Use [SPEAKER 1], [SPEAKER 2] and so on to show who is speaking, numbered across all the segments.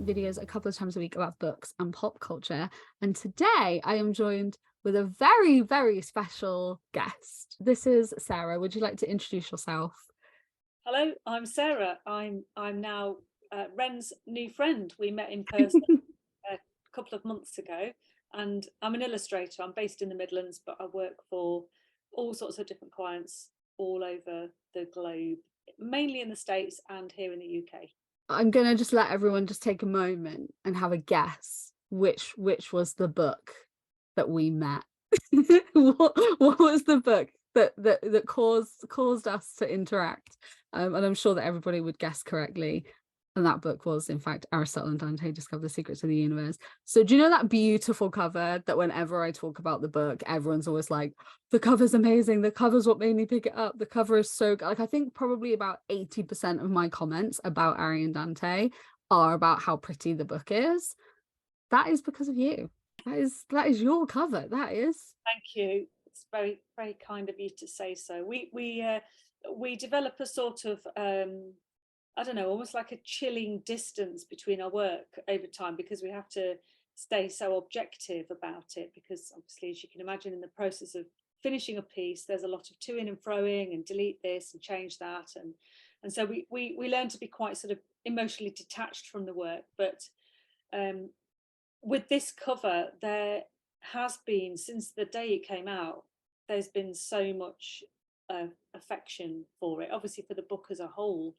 [SPEAKER 1] make videos a couple of times a week about books and pop culture. And today I am joined with a very, very special guest. This is Sarah. Would you like to introduce yourself?
[SPEAKER 2] Hello, I'm Sarah. I'm now Ren's new friend. We met in person a couple of months ago, and I'm an illustrator. I'm based in the Midlands, but I work for all sorts of different clients all over the globe, mainly in the States and here in the UK.
[SPEAKER 1] I'm gonna just let everyone just take a moment and have a guess which was the book that we met. what was the book that caused us to interact? And I'm sure that everybody would guess correctly. And that book was, in fact, Aristotle and Dante Discover the Secrets of the Universe. So do you know that beautiful cover that whenever I talk about the book, everyone's always like, the cover's amazing. The cover's what made me pick it up. The cover is so good. Like, I think probably about 80% of my comments about Ari and Dante are about how pretty the book is. That is because of you. That is your cover. That is.
[SPEAKER 2] Thank you. It's very, very kind of you to say so. We develop a sort of I don't know, almost like a chilling distance between our work over time, because we have to stay so objective about it, because obviously, as you can imagine, in the process of finishing a piece, there's a lot of to-ing and fro-ing and delete this and change that, and so we learn to be quite sort of emotionally detached from the work. But with this cover, there has been, since the day it came out, there's been so much affection for it, obviously for the book as a whole,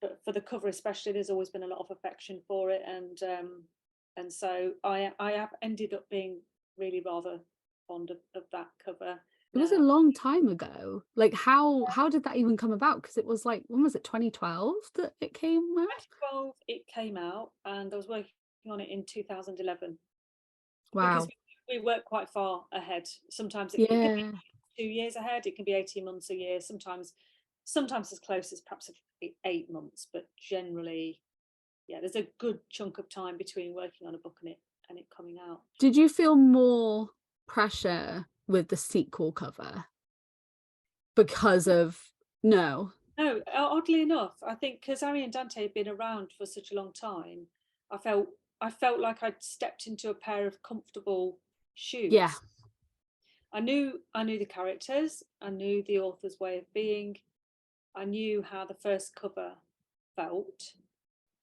[SPEAKER 2] but for the cover especially, there's always been a lot of affection for it, and so I have ended up being really rather fond of that cover.
[SPEAKER 1] It was a long time ago. Like, how did that even come about? Because it was like, when was it, 2012 that it came out?
[SPEAKER 2] 2012 it came out, and I was working on it in 2011, because
[SPEAKER 1] Wow.
[SPEAKER 2] we work quite far ahead. Sometimes it can be
[SPEAKER 1] Yeah.
[SPEAKER 2] 2 years ahead, it can be 18 months, a year, sometimes as close as perhaps 8 months, but generally, yeah, there's a good chunk of time between working on a book and it coming out.
[SPEAKER 1] Did you feel more pressure with the sequel cover because of no?
[SPEAKER 2] No, oddly enough, I think because Ari and Dante had been around for such a long time, I felt like I'd stepped into a pair of comfortable
[SPEAKER 1] Yeah.
[SPEAKER 2] shoes. I knew the characters, I knew the author's way of being, I knew how the first cover felt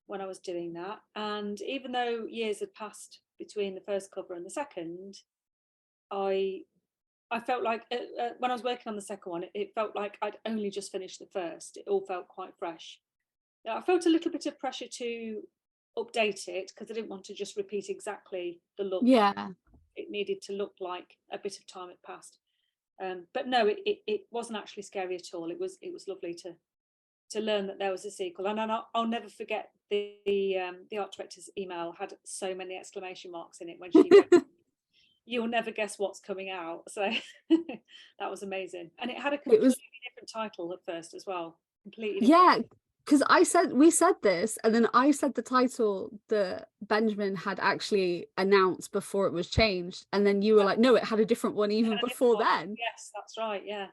[SPEAKER 2] when I was doing that. And even though years had passed between the first cover and the second, I felt like when I was working on the second one, it felt like I'd only just finished the first. It all felt quite fresh. I felt a little bit of pressure to update it, because I didn't want to just repeat exactly the look.
[SPEAKER 1] Yeah.
[SPEAKER 2] It needed to look like a bit of time had passed. But no, it wasn't actually scary at all. It was lovely to learn that there was a sequel, and I'll never forget the art director's email had so many exclamation marks in it when she wrote, "You'll never guess what's coming out." So that was amazing, and it had a
[SPEAKER 1] It was,
[SPEAKER 2] completely different title at first as well, completely different.
[SPEAKER 1] yeah, because we said this, and then I said the title that Benjamin had actually announced before it was changed, and then you were like, no, it had a different one even before then.
[SPEAKER 2] Yes, that's right. Yeah.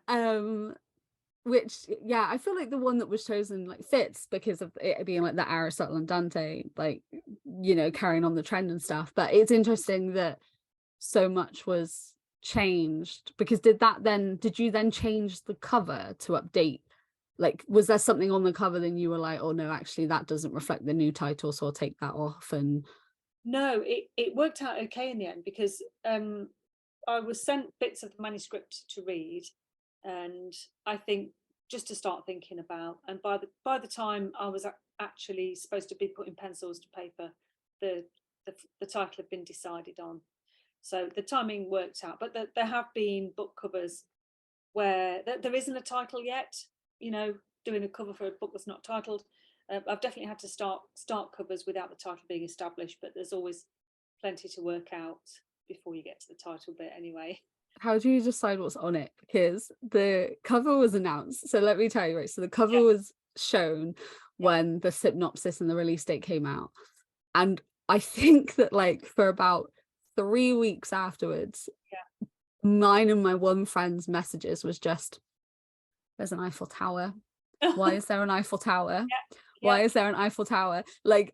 [SPEAKER 1] Which, yeah, I feel like the one that was chosen like fits because of it being like the Aristotle and Dante, like, you know, carrying on the trend and stuff. But it's interesting that so much was changed, because did you then change the cover to update? Like, was there something on the cover then you were like, oh no, actually that doesn't reflect the new title, so I'll take that off? And
[SPEAKER 2] No, it worked out okay in the end, because I was sent bits of the manuscript to read, and I think just to start thinking about, and by the time I was actually supposed to be putting pencils to paper, the the title had been decided on, so the timing worked out. But there have been book covers where there isn't a title yet, you know, doing a cover for a book that's not titled. I've definitely had to start covers without the title being established, but there's always plenty to work out before you get to the title bit anyway.
[SPEAKER 1] how do you decide what's on it? Because the cover was announced, so let me tell you, right, so the cover was shown
[SPEAKER 2] Yeah.
[SPEAKER 1] when the synopsis and the release date came out, and I think that like for about 3 weeks afterwards,
[SPEAKER 2] Yeah.
[SPEAKER 1] mine and my one friend's messages was just, there's an Eiffel Tower.
[SPEAKER 2] Yeah.
[SPEAKER 1] Why is there an Eiffel Tower? Why
[SPEAKER 2] Yeah.
[SPEAKER 1] is there an Eiffel Tower? Like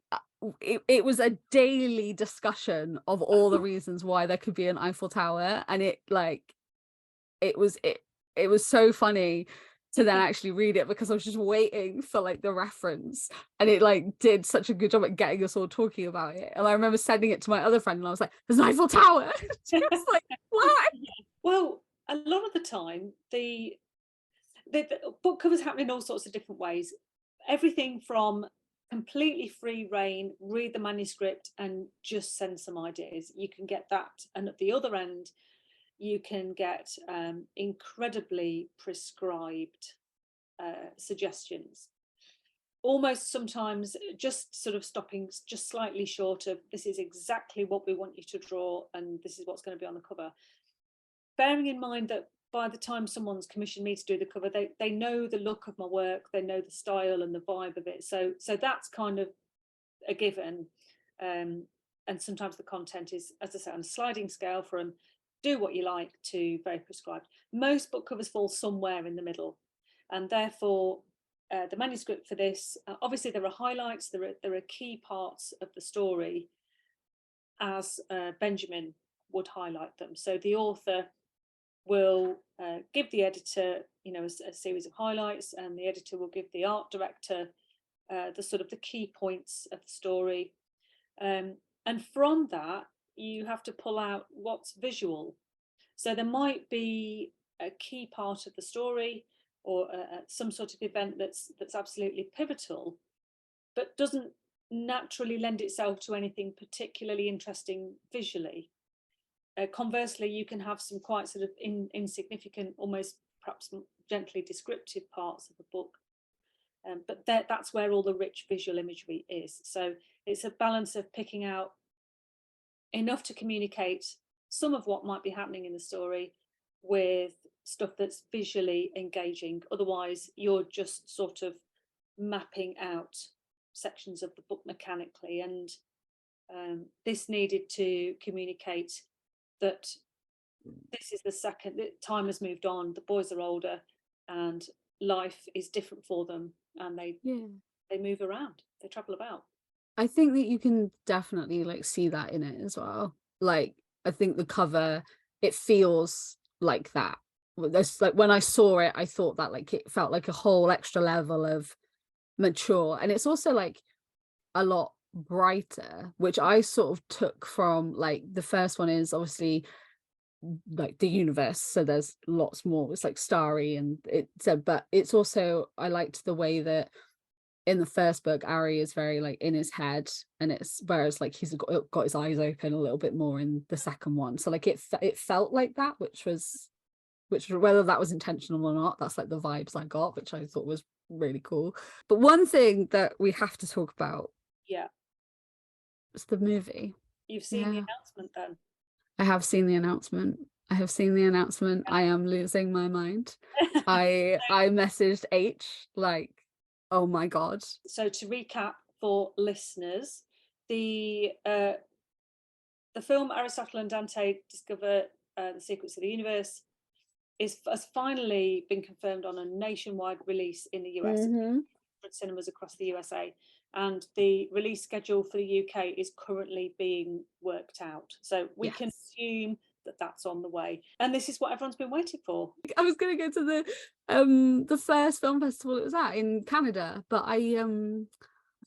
[SPEAKER 1] it was a daily discussion of all the reasons why there could be an Eiffel Tower, and it was so funny to then actually read it, because I was just waiting for like the reference, and it like did such a good job at getting us all talking about it. And I remember sending it to my other friend and I was like, there's an Eiffel Tower. She was like, what?
[SPEAKER 2] Well, a lot of the time, the book covers happen in all sorts of different ways. Everything from completely free reign, read the manuscript and just send some ideas. You can get that. And at the other end, you can get incredibly prescribed suggestions. Almost sometimes just sort of stopping just slightly short of, this is exactly what we want you to draw and this is what's going to be on the cover. Bearing in mind that by the time someone's commissioned me to do the cover, they know the look of my work, they know the style and the vibe of it. So that's kind of a given. And sometimes the content is, as I say, on a sliding scale from do what you like to very prescribed. Most book covers fall somewhere in the middle. And therefore, the manuscript for this, obviously there are highlights, there are key parts of the story as Benjamin would highlight them. So the author will give the editor, you know, a series of highlights, and the editor will give the art director the sort of the key points of the story. And from that, you have to pull out what's visual. So there might be a key part of the story or some sort of event that's absolutely pivotal, but doesn't naturally lend itself to anything particularly interesting visually. Conversely, you can have some quite sort of insignificant, almost perhaps gently descriptive parts of a book. But that's where all the rich visual imagery is. So it's a balance of picking out enough to communicate some of what might be happening in the story with stuff that's visually engaging. Otherwise, you're just sort of mapping out sections of the book mechanically. And this needed to communicate that this is the second, time has moved on, the boys are older and life is different for them, and they move around, they travel about.
[SPEAKER 1] I think that you can definitely like see that in it as well. Like I think the cover, it feels like that. There's like, when I saw it, I thought that like it felt like a whole extra level of mature, and it's also like a lot brighter, which I sort of took from like the first one is obviously like the universe, so there's lots more, it's like starry, and it's but it's also, I liked the way that in the first book Ari is very like in his head, and it's whereas like he's got his eyes open a little bit more in the second one. So like it felt like that, which whether that was intentional or not, that's like the vibes I got, which I thought was really cool. But one thing that we have to talk about,
[SPEAKER 2] Yeah,
[SPEAKER 1] is the movie.
[SPEAKER 2] you've seen the announcement then.
[SPEAKER 1] I have seen the announcement. I have seen the announcement. I am losing my mind. I messaged H like, oh my god.
[SPEAKER 2] So to recap for listeners, the film Aristotle and Dante Discover the Secrets of the Universe has finally been confirmed on a nationwide release in the US, cinemas across the USA, and the release schedule for the UK is currently being worked out. So we can assume that that's on the way, and this is what everyone's been waiting for.
[SPEAKER 1] I was going to go to the first film festival it was at in Canada, but I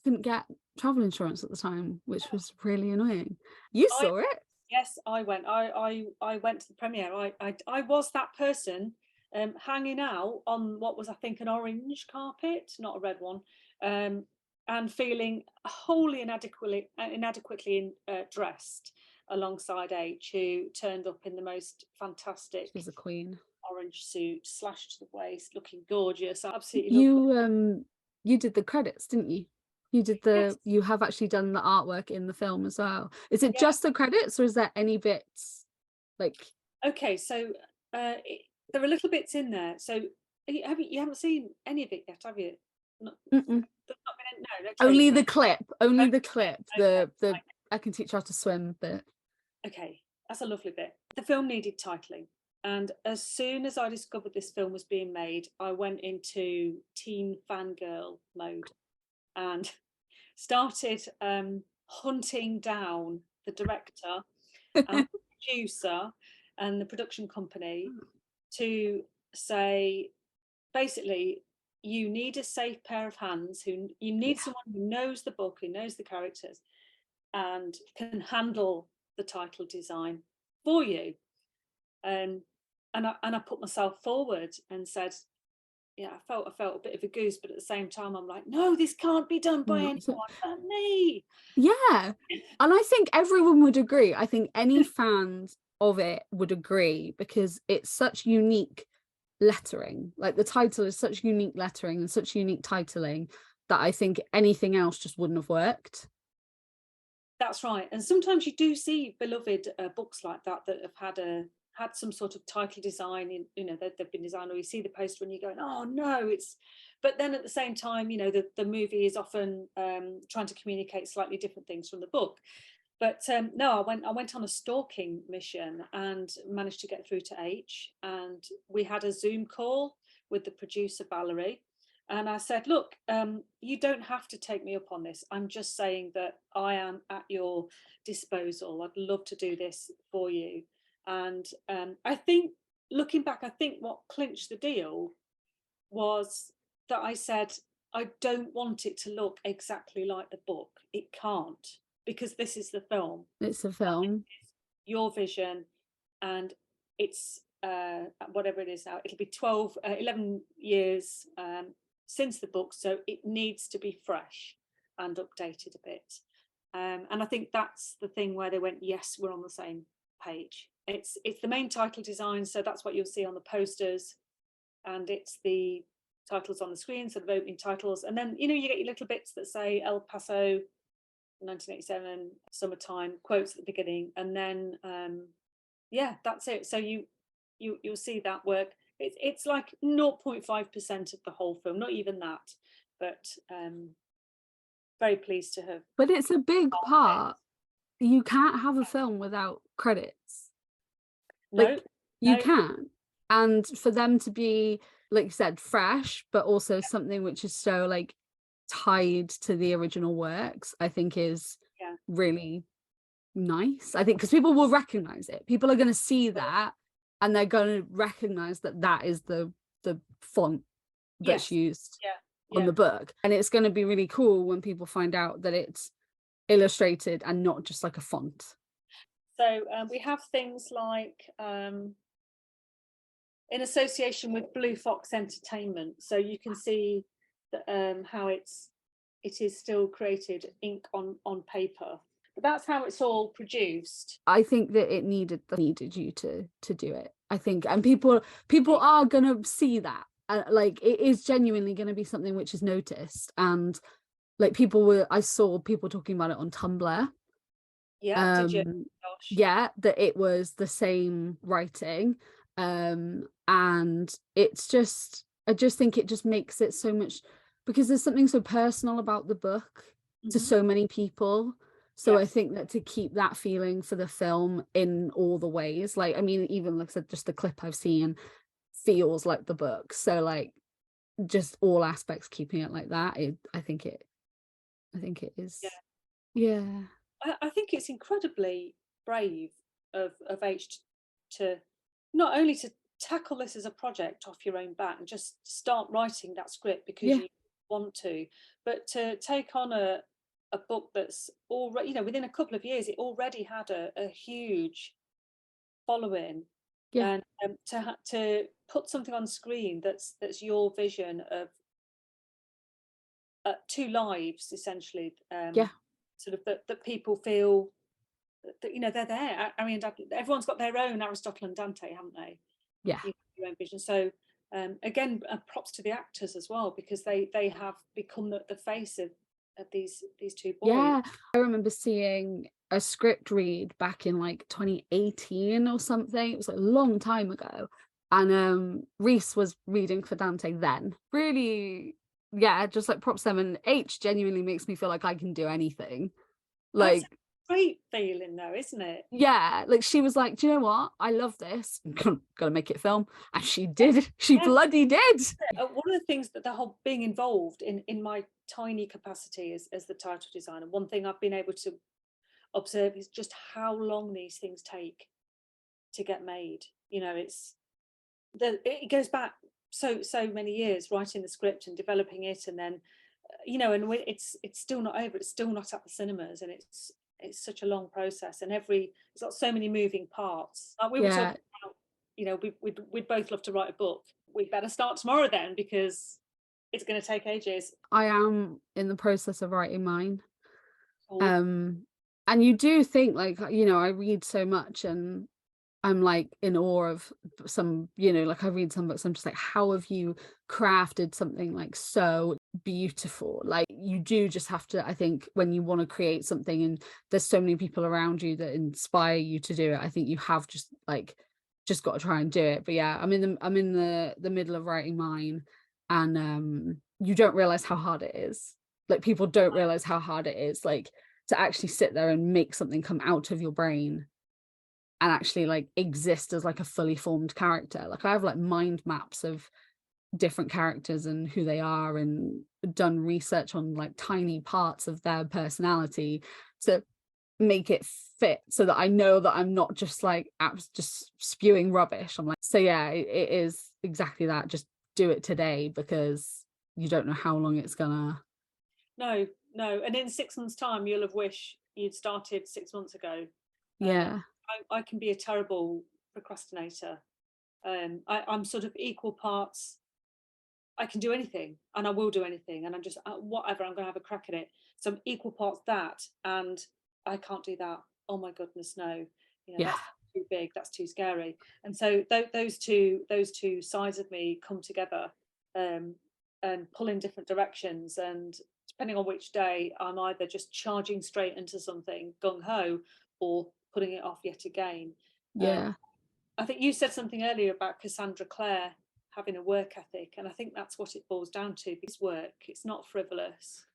[SPEAKER 1] couldn't get travel insurance at the time, which was really annoying. You saw it?
[SPEAKER 2] Yes, I went. I went to the premiere. I was that person hanging out on what was, I think, an orange carpet, not a red one, and feeling wholly inadequately dressed alongside H, who turned up in the most fantastic.
[SPEAKER 1] She's a queen.
[SPEAKER 2] Orange suit, slashed to the waist, looking gorgeous. Absolutely lovely.
[SPEAKER 1] You did the credits, didn't you? You did you have actually done the artwork in the film as well. Is it just the credits, or is there any bits like?
[SPEAKER 2] Okay, so there are little bits in there. So you haven't seen any of it yet, have you? No,
[SPEAKER 1] only the clip. Only the clip. The I can teach you how to swim bit.
[SPEAKER 2] Okay, that's a lovely bit. The film needed titling, and as soon as I discovered this film was being made, I went into teen fangirl mode. and started hunting down the director and the producer and the production company to say, basically, you need a safe pair of hands, who you need someone who knows the book, who knows the characters, and can handle the title design for you. And I put myself forward and said, yeah, I felt a bit of a goose, but at the same time, I'm like, no, this can't be done by anyone but me.
[SPEAKER 1] Yeah, and I think everyone would agree. I think any fans of it would agree, because it's such unique lettering. Like, the title is such unique lettering and such unique titling that I think anything else just wouldn't have worked.
[SPEAKER 2] That's right. And sometimes you do see beloved books like that have had some sort of title design in, you know, they've been designed, or you see the poster and you're going, oh no, it's, but then at the same time, you know, the movie is often trying to communicate slightly different things from the book. But no, I went on a stalking mission and managed to get through to H, and we had a Zoom call with the producer, Valerie. And I said, look, you don't have to take me up on this. I'm just saying that I am at your disposal. I'd love to do this for you. And I think, looking back, I think what clinched the deal was that I said, I don't want it to look exactly like the book. It can't, because this is the film.
[SPEAKER 1] It's a film.
[SPEAKER 2] Your vision, and it's whatever it is now, it'll be 11 years since the book, so it needs to be fresh and updated a bit. And I think that's the thing where they went, yes, we're on the same page. It's the main title design, so that's what you'll see on the posters, and it's the titles on the screen, sort of opening titles, and then, you know, you get your little bits that say El Paso 1987 summertime quotes at the beginning, and then yeah, that's it. So you'll see that work. It's like 0.5% of the whole film, not even that, but very pleased to have.
[SPEAKER 1] But it's a big part. You can't have a film without credits. Like, you can't. And for them to be, like you said, fresh, but also something which is so like tied to the original works, I think is really nice. I think because people will recognize it. People are going to see that, and they're going to recognize that that is the font that's used on the book. And it's going to be really cool when people find out that it's illustrated and not just like a font.
[SPEAKER 2] So we have things like in association with Blue Fox Entertainment, so you can see that, how it is still created ink on paper, but that's how it's all produced.
[SPEAKER 1] I think that it needed you to do it, I think, and people are gonna see that, like, it is genuinely going to be something which is noticed, and like I saw people talking about it on Tumblr.
[SPEAKER 2] Did you? Gosh.
[SPEAKER 1] Yeah, that it was the same writing, and it's just, I just think it just makes it so much, because there's something so personal about the book to so many people. So I think that to keep that feeling for the film in all the ways, like, I mean, even like I said, just the clip I've seen feels like the book. So like, just all aspects, keeping it like that, I think it is. Yeah.
[SPEAKER 2] I think it's incredibly brave of H to not only to tackle this as a project off your own back and just start writing that script because you want to, but to take on a book that's already, you know, within a couple of years, it already had a huge following, and to put something on screen that's your vision of two lives, essentially. Sort of that people feel that, you know, they're there. Ari and Dante, everyone's got their own Aristotle and Dante, haven't they?
[SPEAKER 1] Yeah.
[SPEAKER 2] Your own vision. So again, props to the actors as well, because they have become the face of these two boys.
[SPEAKER 1] Yeah, I remember seeing a script read back in like 2018 or something. It was like a long time ago, and Reese was reading for Dante then. Really, yeah, just like props them, and H genuinely makes me feel like I can do anything. Like,
[SPEAKER 2] great feeling though, isn't it?
[SPEAKER 1] Yeah, like she was like, do you know what? I love this. I'm gonna make it film. And she did. She
[SPEAKER 2] Yeah.
[SPEAKER 1] bloody did.
[SPEAKER 2] One of the things that the whole being involved in my tiny capacity as the title designer, one thing I've been able to observe is just how long these things take to get made. You know, it goes back so many years writing the script and developing it, and then you know, and it's still not over. It's still not at the cinemas, and it's such a long process, and it's got so many moving parts. We were talking
[SPEAKER 1] Yeah,
[SPEAKER 2] about, you know, we'd both love to write a book. We better start tomorrow then, because it's going to take ages.
[SPEAKER 1] I am in the process of writing mine.
[SPEAKER 2] Oh,
[SPEAKER 1] Um, and you do think like, you know, I read so much and I'm like in awe of some, you know, like I read some books, I'm just like, how have you crafted something like so beautiful? Like you do just have to, I think, when you want to create something and there's so many people around you that inspire you to do it, I think you have just got to try and do it. But yeah, I'm in the middle of writing mine, and you don't realize how hard it is. Like people don't realize how hard it is, like to actually sit there and make something come out of your brain and actually like exist as like a fully formed character. Like I have like mind maps of different characters and who they are, and done research on like tiny parts of their personality to make it fit so that I know that I'm not just like just spewing rubbish. I'm like, so yeah, it is exactly that. Just do it today, because you don't know how long it's gonna.
[SPEAKER 2] no, no. And in 6 months' time, you'll have wished you'd started 6 months ago. Uh,
[SPEAKER 1] Yeah,
[SPEAKER 2] I can be a terrible procrastinator. I'm sort of equal parts. I can do anything and I will do anything, and I'm just whatever, I'm going to have a crack at it. So I'm equal parts that, and I can't do that. Oh my goodness, no. You know,
[SPEAKER 1] yeah,
[SPEAKER 2] that's too big, that's too scary. And so those two sides of me come together, um, and pull in different directions. And depending on which day, I'm either just charging straight into something gung ho, or putting it off yet again. Um,
[SPEAKER 1] yeah,
[SPEAKER 2] I think you said something earlier about Cassandra Clare having a work ethic, and I think that's what it boils down to. Because work, it's not frivolous.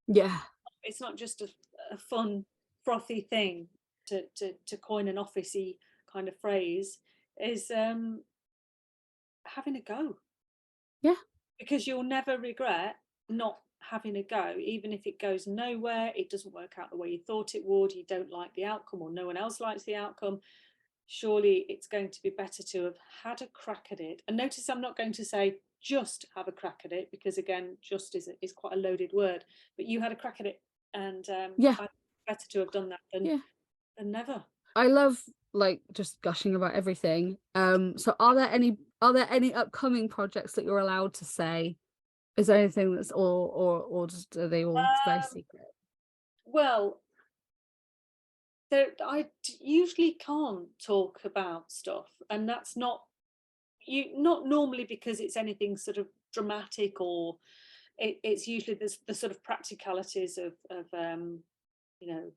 [SPEAKER 1] yeah,
[SPEAKER 2] It's not just a fun, frothy thing. To coin an officey kind of phrase, is having a go,
[SPEAKER 1] yeah,
[SPEAKER 2] because you'll never regret not having a go, even if it goes nowhere, it doesn't work out the way you thought it would, you don't like the outcome, or no one else likes the outcome. Surely it's going to be better to have had a crack at it. And notice I'm not going to say just have a crack at it, because again, just is quite a loaded word. But you had a crack at it, and
[SPEAKER 1] yeah,
[SPEAKER 2] better to have done that
[SPEAKER 1] yeah.
[SPEAKER 2] than never.
[SPEAKER 1] I love like just gushing about everything. So are there any upcoming projects that you're allowed to say? Is there anything that's all, or just are they all very
[SPEAKER 2] Um,
[SPEAKER 1] secret?
[SPEAKER 2] well, I usually can't talk about stuff, and that's not normally because it's anything sort of dramatic, or it's usually the sort of practicalities of you know,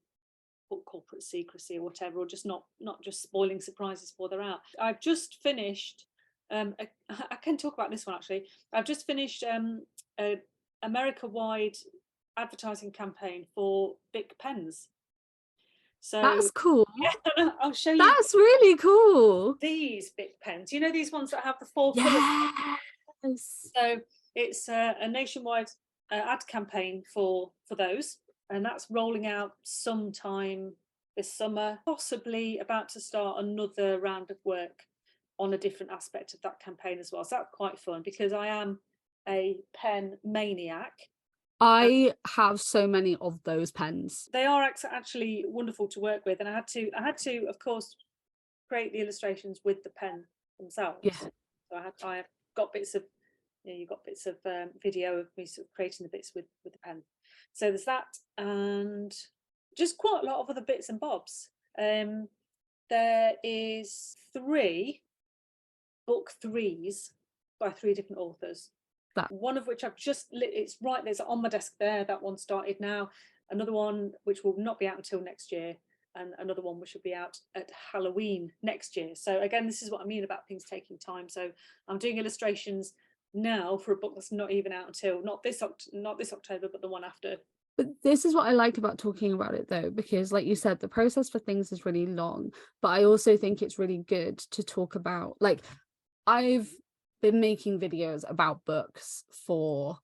[SPEAKER 2] corporate secrecy or whatever, or just not just spoiling surprises before they're out. I've just finished. I can talk about this one actually. I've just finished a America-wide advertising campaign for Bic pens. So
[SPEAKER 1] That's cool.
[SPEAKER 2] yeah, I'll show you
[SPEAKER 1] That's really cool.
[SPEAKER 2] these Bic pens. You know, these ones that have the four colours.
[SPEAKER 1] Yes.
[SPEAKER 2] So it's a nationwide ad campaign for those, and that's rolling out sometime this summer. Possibly about to start another round of work on a different aspect of that campaign as well. So that's quite fun, because I am a pen maniac.
[SPEAKER 1] I have so many of those pens.
[SPEAKER 2] They are actually wonderful to work with, and I had to, of course, create the illustrations with the pen themselves.
[SPEAKER 1] Yeah.
[SPEAKER 2] So I have got bits of, you know, you've got bits of video of me sort of creating the bits with the pen. So there's that, and just quite a lot of other bits and bobs. There is 3 book 3s by 3 different authors.
[SPEAKER 1] That
[SPEAKER 2] One of which I've just it's right there's on my desk there. That one started now. Another one which will not be out until next year, and another one which will be out at Halloween next year. So again, this is what I mean about things taking time. So I'm doing illustrations now for a book that's not even out until not this October, but the one after
[SPEAKER 1] But this is what I like about talking about it though, because like you said, the process for things is really long, but I also think it's really good to talk about, like, I've been making videos about books for,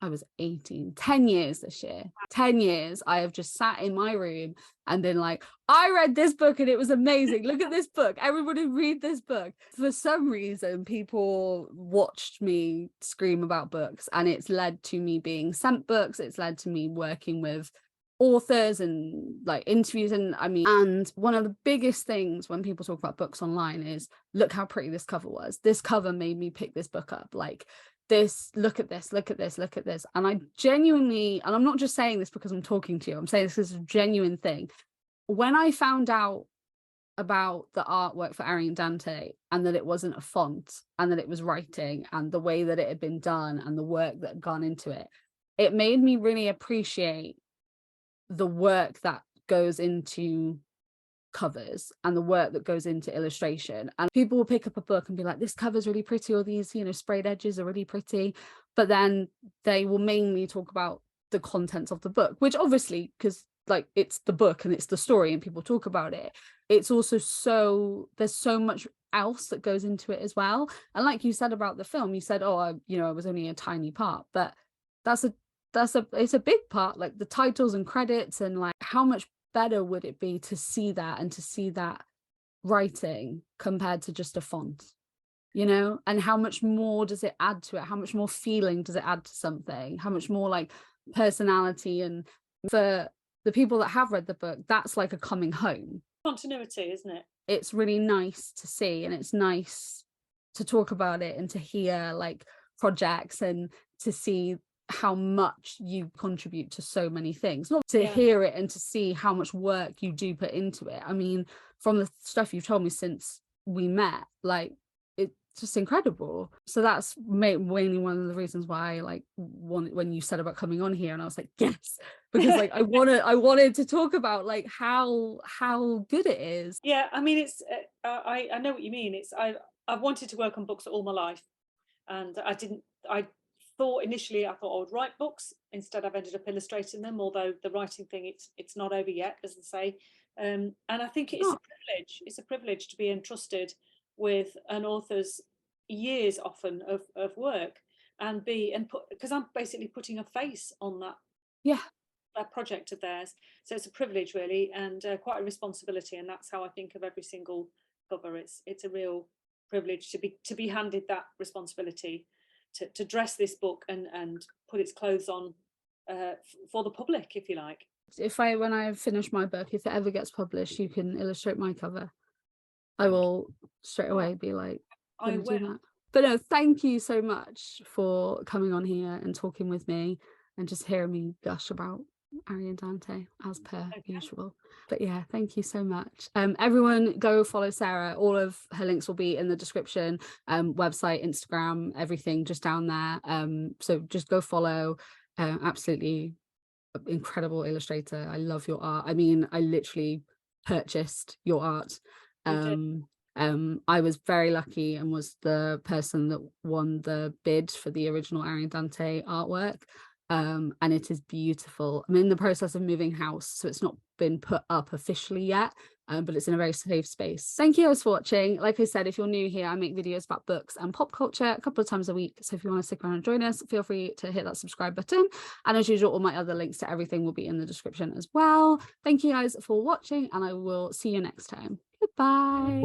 [SPEAKER 1] I was 18, 10 years this year. 10 years I have just sat in my room and been like, I read this book and it was amazing. Look at this book. Everybody read this book. For some reason, people watched me scream about books, and it's led to me being sent books. It's led to me working with authors and like interviews. And I mean, and one of the biggest things when people talk about books online is, look how pretty this cover was. This cover made me pick this book up. Like, this, look at this, look at this, look at this. And I genuinely, and I'm not just saying this because I'm talking to you, I'm saying this is a genuine thing. When I found out about the artwork for Ari and Dante, and that it wasn't a font, and that it was writing, and the way that it had been done, and the work that had gone into it, it made me really appreciate the work that goes into covers and the work that goes into illustration. And people will pick up a book and be like, this cover's really pretty, or these, you know, sprayed edges are really pretty, but then they will mainly talk about the contents of the book, which obviously, because like it's the book and it's the story and people talk about it, it's also so, there's so much else that goes into it as well. And like you said about the film, you said, oh, I was only a tiny part, but it's a big part, like the titles and credits, and like how much better would it be to see that, and to see that writing compared to just a font, you know? And how much more does it add to it? How much more feeling does it add to something? How much more like personality? And for the people that have read the book, that's like a coming home.
[SPEAKER 2] Continuity, isn't it?
[SPEAKER 1] It's really nice to see, and it's nice to talk about it and to hear like projects and to see how much you contribute to so many things, not to hear it and to see how much work you do put into it. I mean, from the stuff you've told me since we met, like, it's just incredible. So that's mainly one of the reasons why I like wanted, when you said about coming on here, and I was like, yes, because like I wanted to talk about like how good it is.
[SPEAKER 2] Yeah, I mean, it's I know what you mean. It's I've wanted to work on books all my life, and I thought initially I would write books. Instead, I've ended up illustrating them, although the writing thing, it's not over yet, as I say. And I think it's a privilege. It's a privilege to be entrusted with an author's years often of work, and because I'm basically putting a face on that project of theirs. So it's a privilege really, and quite a responsibility. And that's how I think of every single cover. It's a real privilege to be handed that responsibility, to dress this book and put its clothes on for the public, if you like.
[SPEAKER 1] When I finish my book, if it ever gets published, you can illustrate my cover. I will straight away be like,
[SPEAKER 2] I will.
[SPEAKER 1] do that. But no, thank you so much for coming on here and talking with me and just hearing me gush about Ari and Dante as per usual. But yeah, thank you so much. Everyone go follow Sarah. All of her links will be in the description, website, Instagram, everything just down there. So just go follow. Absolutely incredible illustrator. I love your art. I mean, I literally purchased your art. I was very lucky and was the person that won the bid for the original Ari and Dante artwork. And it is beautiful. I'm in the process of moving house, so it's not been put up officially yet, but it's in a very safe space. Thank you guys for watching. Like I said, if you're new here, I make videos about books and pop culture a couple of times a week, so if you want to stick around and join us, feel free to hit that subscribe button. And as usual, all my other links to everything will be in the description as well. Thank you guys for watching, and I will see you next time. Goodbye.